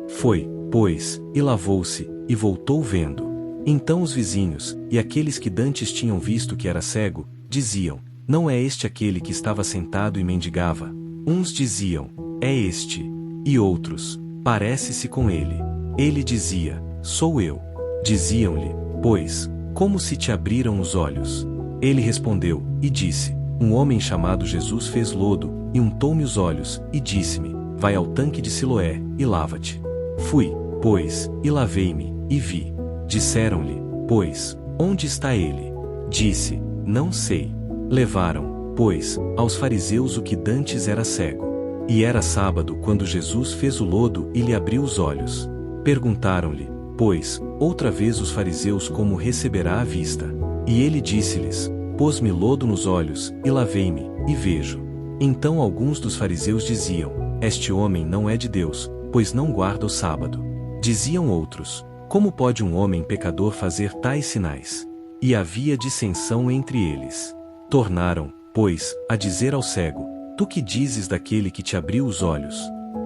Speaker 1: Foi, pois, e lavou-se, e voltou vendo. Então os vizinhos, e aqueles que dantes tinham visto que era cego, diziam, não é este aquele que estava sentado e mendigava? Uns diziam, é este. E outros, parece-se com ele. Ele dizia, sou eu. Diziam-lhe, pois, como se te abriram os olhos? Ele respondeu, e disse, um homem chamado Jesus fez lodo, e untou-me os olhos, e disse-me, vai ao tanque de Siloé, e lava-te. Fui, pois, e lavei-me, e vi. Disseram-lhe, pois, onde está ele? Disse, não sei. Levaram, pois, aos fariseus o que dantes era cego. E era sábado quando Jesus fez o lodo e lhe abriu os olhos. Perguntaram-lhe, pois, outra vez os fariseus como receberá a vista. E ele disse-lhes, pôs-me lodo nos olhos, e lavei-me, e vejo. Então alguns dos fariseus diziam, este homem não é de Deus, pois não guarda o sábado. Diziam outros, como pode um homem pecador fazer tais sinais? E havia dissensão entre eles. Tornaram, pois, a dizer ao cego, tu que dizes daquele que te abriu os olhos?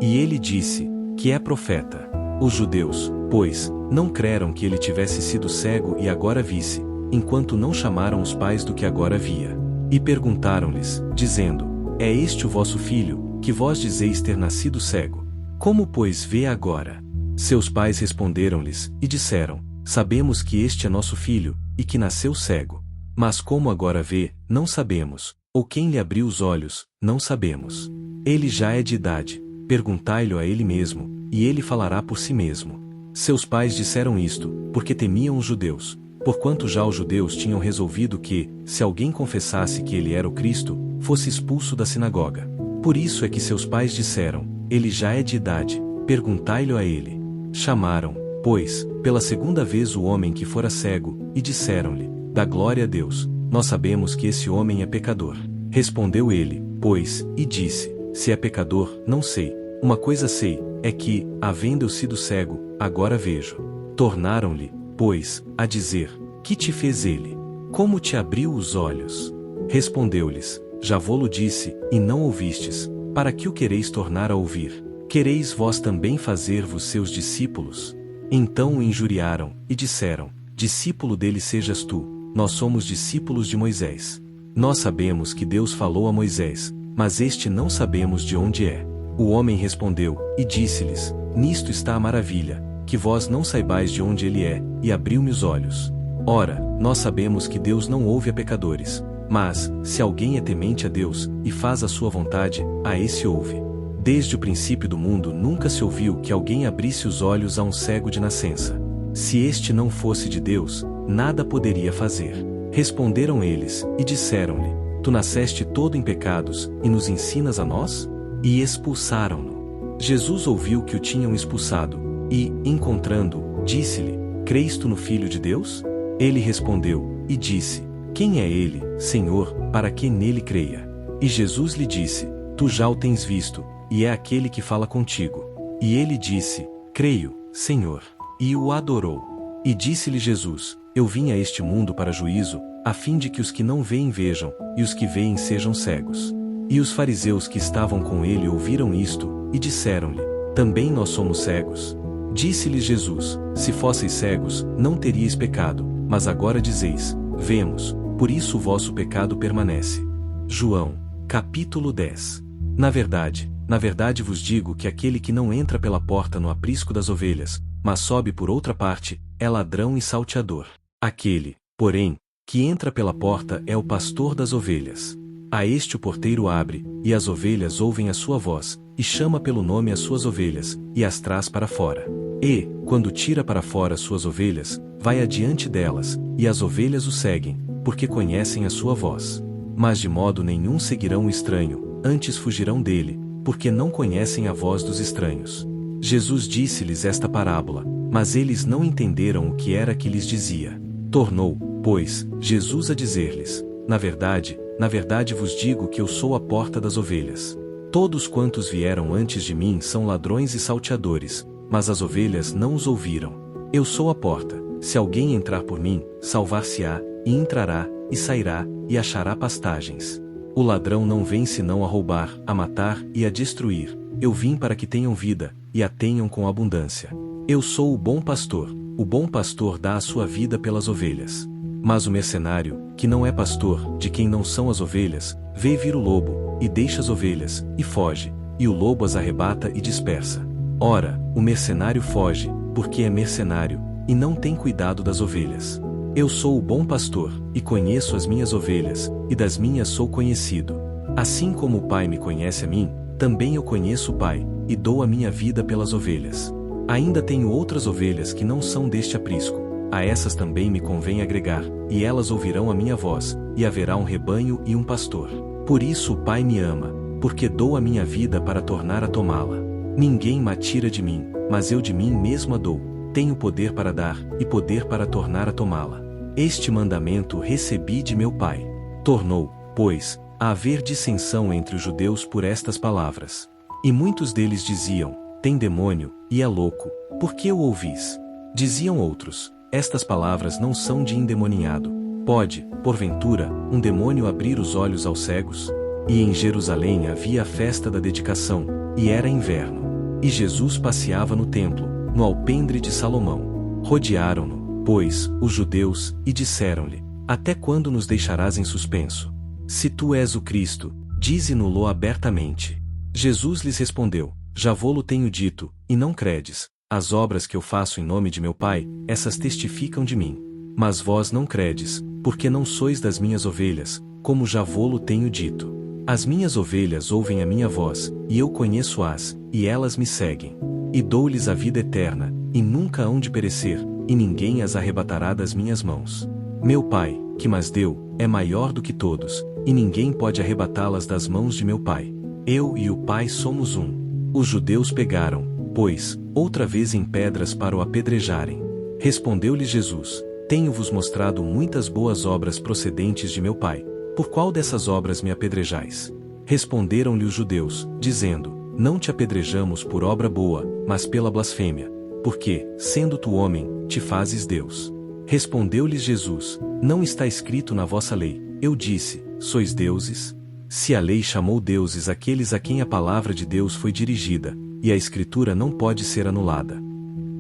Speaker 1: E ele disse, que é profeta. Os judeus, pois, não creram que ele tivesse sido cego e agora visse, enquanto não chamaram os pais do que agora via. E perguntaram-lhes, dizendo, é este o vosso filho, que vós dizeis ter nascido cego? Como pois vê agora? Seus pais responderam-lhes, e disseram, sabemos que este é nosso filho, e que nasceu cego. Mas como agora vê, não sabemos, ou quem lhe abriu os olhos, não sabemos. Ele já é de idade, perguntai-lhe a ele mesmo, e ele falará por si mesmo. Seus pais disseram isto, porque temiam os judeus, porquanto já os judeus tinham resolvido que, se alguém confessasse que ele era o Cristo, fosse expulso da sinagoga. Por isso é que seus pais disseram, ele já é de idade, perguntai-lhe a ele. Chamaram, pois, pela segunda vez o homem que fora cego, e disseram-lhe, dá glória a Deus, nós sabemos que esse homem é pecador. Respondeu ele, pois, e disse, se é pecador, não sei. Uma coisa sei, é que, havendo eu sido cego, agora vejo. Tornaram-lhe, pois, a dizer, que te fez ele? Como te abriu os olhos? Respondeu-lhes, já vô-lo disse, e não ouvistes, para que o quereis tornar a ouvir? Quereis vós também fazer-vos seus discípulos? Então o injuriaram, e disseram, discípulo dele sejas tu, nós somos discípulos de Moisés. Nós sabemos que Deus falou a Moisés, mas este não sabemos de onde é. O homem respondeu, e disse-lhes, nisto está a maravilha, que vós não saibais de onde ele é, e abriu-me os olhos. Ora, nós sabemos que Deus não ouve a pecadores, mas, se alguém é temente a Deus, e faz a sua vontade, a esse ouve. Desde o princípio do mundo nunca se ouviu que alguém abrisse os olhos a um cego de nascença. Se este não fosse de Deus, nada poderia fazer. Responderam eles, e disseram-lhe, tu nasceste todo em pecados, e nos ensinas a nós? E expulsaram-no. Jesus ouviu que o tinham expulsado, e, encontrando-o, disse-lhe, crês tu no Filho de Deus? Ele respondeu, e disse, quem é ele, Senhor, para que nele creia? E Jesus lhe disse, tu já o tens visto, e é aquele que fala contigo. E ele disse, creio, Senhor. E o adorou. E disse-lhe Jesus, eu vim a este mundo para juízo, a fim de que os que não veem vejam, e os que veem sejam cegos. E os fariseus que estavam com ele ouviram isto, e disseram-lhe, também nós somos cegos? Disse-lhes Jesus, se fosseis cegos, não teríeis pecado, mas agora dizeis, vemos, por isso o vosso pecado permanece. João, capítulo 10. Na verdade vos digo que aquele que não entra pela porta no aprisco das ovelhas, mas sobe por outra parte, é ladrão e salteador. Aquele, porém, que entra pela porta é o pastor das ovelhas. A este o porteiro abre, e as ovelhas ouvem a sua voz, e chama pelo nome as suas ovelhas, e as traz para fora. E, quando tira para fora as suas ovelhas, vai adiante delas, e as ovelhas o seguem, porque conhecem a sua voz. Mas de modo nenhum seguirão o estranho, antes fugirão dele, porque não conhecem a voz dos estranhos. Jesus disse-lhes esta parábola, mas eles não entenderam o que era que lhes dizia. Tornou, pois, Jesus a dizer-lhes, na verdade vos digo que eu sou a porta das ovelhas. Todos quantos vieram antes de mim são ladrões e salteadores, mas as ovelhas não os ouviram. Eu sou a porta, se alguém entrar por mim, salvar-se-á, e entrará, e sairá, e achará pastagens. O ladrão não vem senão a roubar, a matar e a destruir. Eu vim para que tenham vida, e a tenham com abundância. Eu sou o bom pastor dá a sua vida pelas ovelhas. Mas o mercenário, que não é pastor, de quem não são as ovelhas, vê vir o lobo, e deixa as ovelhas, e foge, e o lobo as arrebata e dispersa. Ora, o mercenário foge, porque é mercenário, e não tem cuidado das ovelhas. Eu sou o bom pastor, e conheço as minhas ovelhas, e das minhas sou conhecido. Assim como o Pai me conhece a mim, também eu conheço o Pai, e dou a minha vida pelas ovelhas. Ainda tenho outras ovelhas que não são deste aprisco, a essas também me convém agregar, e elas ouvirão a minha voz, e haverá um rebanho e um pastor. Por isso o Pai me ama, porque dou a minha vida para tornar a tomá-la. Ninguém me tira de mim, mas eu de mim mesmo a dou. Tenho poder para dar, e poder para tornar a tomá-la. Este mandamento recebi de meu Pai. Tornou, pois, a haver dissensão entre os judeus por estas palavras. E muitos deles diziam, tem demônio, e é louco, por que o ouvis? Diziam outros, estas palavras não são de endemoniado. Pode, porventura, um demônio abrir os olhos aos cegos? E em Jerusalém havia a festa da dedicação, e era inverno. E Jesus passeava no templo, no alpendre de Salomão. Rodearam-no, pois, os judeus, e disseram-lhe, até quando nos deixarás em suspenso? Se tu és o Cristo, dize-no-lo abertamente. Jesus lhes respondeu, já vô-lo tenho dito, e não credes. As obras que eu faço em nome de meu Pai, essas testificam de mim. Mas vós não credes, porque não sois das minhas ovelhas, como já vô-lo tenho dito. As minhas ovelhas ouvem a minha voz, e eu conheço-as, e elas me seguem. E dou-lhes a vida eterna, e nunca hão de perecer, e ninguém as arrebatará das minhas mãos. Meu Pai, que mas deu, é maior do que todos, e ninguém pode arrebatá-las das mãos de meu Pai. Eu e o Pai somos um. Os judeus pegaram, pois, outra vez em pedras para o apedrejarem. Respondeu-lhes Jesus, tenho-vos mostrado muitas boas obras procedentes de meu Pai. Por qual dessas obras me apedrejais? Responderam-lhe os judeus, dizendo, não te apedrejamos por obra boa, mas pela blasfêmia, porque, sendo tu homem, te fazes Deus. Respondeu-lhes Jesus, não está escrito na vossa lei, eu disse, sois deuses? Se a lei chamou deuses aqueles a quem a palavra de Deus foi dirigida, e a Escritura não pode ser anulada.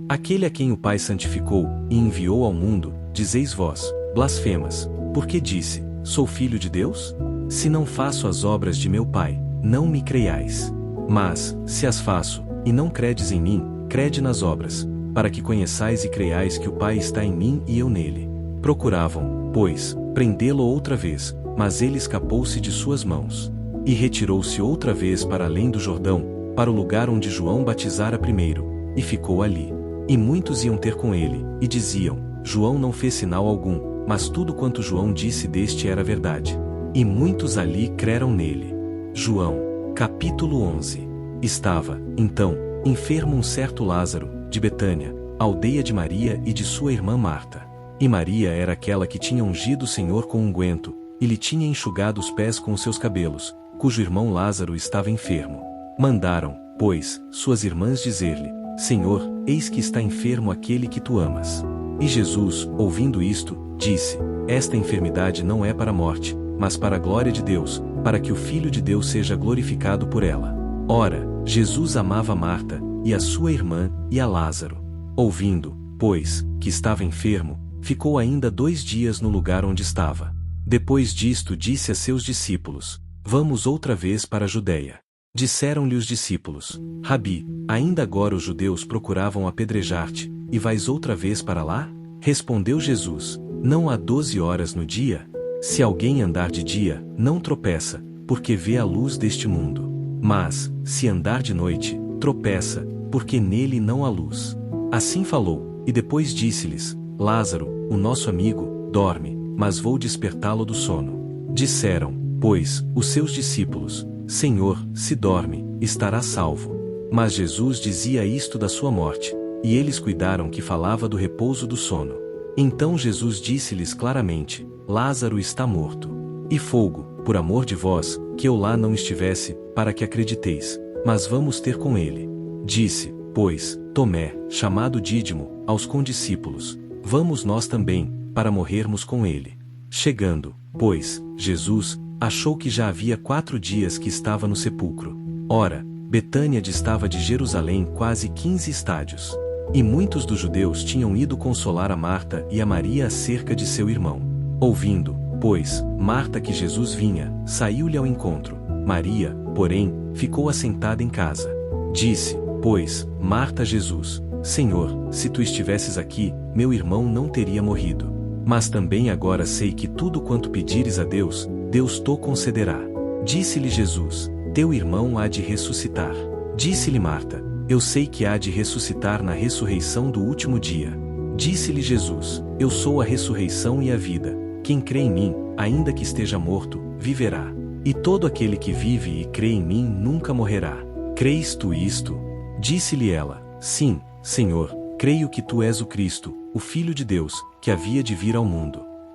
Speaker 1: Aquele a quem o Pai santificou, e enviou ao mundo, dizeis vós, blasfemas, porque disse, sou filho de Deus? Se não faço as obras de meu Pai, não me creiais. Mas, se as faço, e não credes em mim, crede nas obras, para que conheçais e creiais que o Pai está em mim e eu nele. Procuravam, pois, prendê-lo outra vez, mas ele escapou-se de suas mãos. E retirou-se outra vez para além do Jordão, para o lugar onde João batizara primeiro, e ficou ali. E muitos iam ter com ele, e diziam, João não fez sinal algum, mas tudo quanto João disse deste era verdade. E muitos ali creram nele. João, capítulo 11. Estava, então, enfermo um certo Lázaro, de Betânia, aldeia de Maria e de sua irmã Marta. E Maria era aquela que tinha ungido o Senhor com unguento, e lhe tinha enxugado os pés com os seus cabelos, cujo irmão Lázaro estava enfermo. Mandaram, pois, suas irmãs dizer-lhe, Senhor, eis que está enfermo aquele que tu amas. E Jesus, ouvindo isto, disse, esta enfermidade não é para a morte, mas para a glória de Deus, para que o Filho de Deus seja glorificado por ela. Ora, Jesus amava Marta, e a sua irmã, e a Lázaro. Ouvindo, pois, que estava enfermo, ficou ainda 2 dias no lugar onde estava. Depois disto disse a seus discípulos, vamos outra vez para a Judeia. Disseram-lhe os discípulos, Rabi, ainda agora os judeus procuravam apedrejar-te, e vais outra vez para lá? Respondeu Jesus, não há 12 horas no dia? Se alguém andar de dia, não tropeça, porque vê a luz deste mundo. Mas, se andar de noite, tropeça, porque nele não há luz. Assim falou, e depois disse-lhes, Lázaro, o nosso amigo, dorme, mas vou despertá-lo do sono. Disseram, pois, os seus discípulos, Senhor, se dorme, estará salvo. Mas Jesus dizia isto da sua morte, e eles cuidaram que falava do repouso do sono. Então Jesus disse-lhes claramente, Lázaro está morto. E folgo, por amor de vós, que eu lá não estivesse, para que acrediteis, mas vamos ter com ele. Disse, pois, Tomé, chamado Dídimo, aos condiscípulos, vamos nós também, para morrermos com ele. Chegando, pois, Jesus, achou que já havia 4 dias que estava no sepulcro. Ora, Betânia distava de Jerusalém quase 15 estádios. E muitos dos judeus tinham ido consolar a Marta e a Maria acerca de seu irmão. Ouvindo, pois, Marta, que Jesus vinha, saiu-lhe ao encontro. Maria, porém, ficou assentada em casa. Disse, pois, Marta a Jesus: Senhor, se tu estivesses aqui, meu irmão não teria morrido. Mas também agora sei que tudo quanto pedires a Deus, Deus to concederá. Disse-lhe Jesus: Teu irmão há de ressuscitar. Disse-lhe Marta: Eu sei que há de ressuscitar na ressurreição do último dia. Disse-lhe Jesus: Eu sou a ressurreição e a vida. Quem crê em mim, ainda que esteja morto, viverá. E todo aquele que vive e crê em mim nunca morrerá. Crês tu isto? Disse-lhe ela: Sim, Senhor, creio que tu és o Cristo, o Filho de Deus, que havia de vir ao mundo.